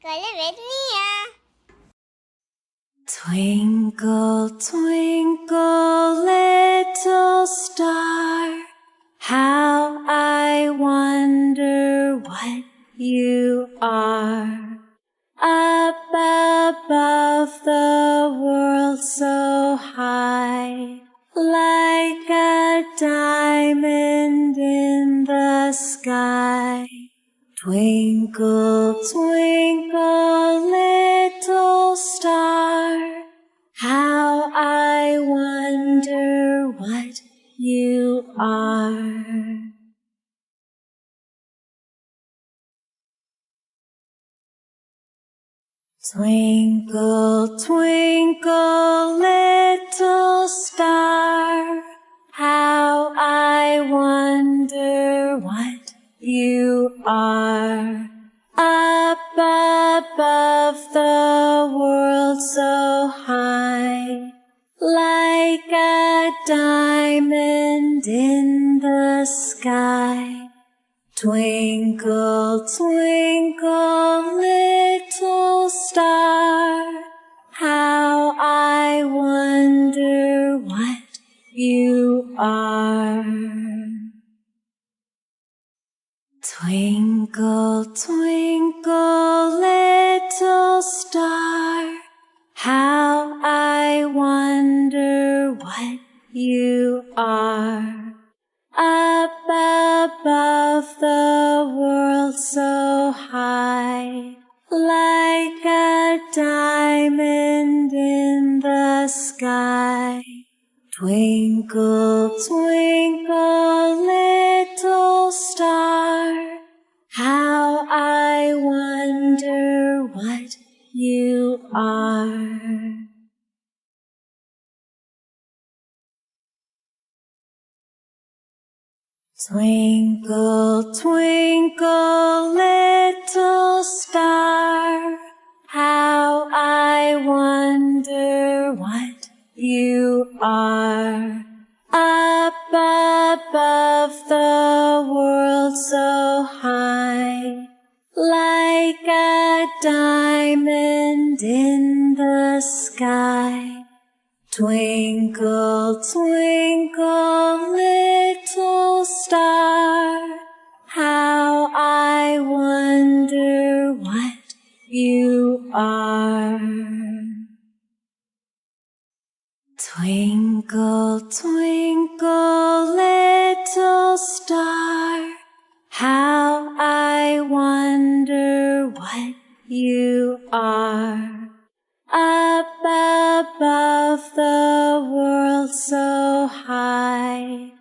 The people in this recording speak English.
Color with Nia. Twinkle, twinkle, little star, how I wonder what you are. Up above the world so high, like a diamond in the sky. Twinkle, twinkle, little star, how I wonder what you are. Twinkle, twinkle, little star, how I wonder what you are. Up above the world so high, like a diamond in the sky. Twinkle, twinkle, little star, how I wonder what you are. Twinkle, twinkle, little star, how I wonder what you are. Up above the world so high, like a diamond in the sky. Twinkle, twinkle, little star, how I wonder what you are. Twinkle, twinkle, little star, how I wonder what you are. Up above the world so high, like a diamond in the sky. Twinkle, twinkle, little star, how I wonder what you are. Twinkle, twinkle, little star, how I wonder what you are. Up above the world so high,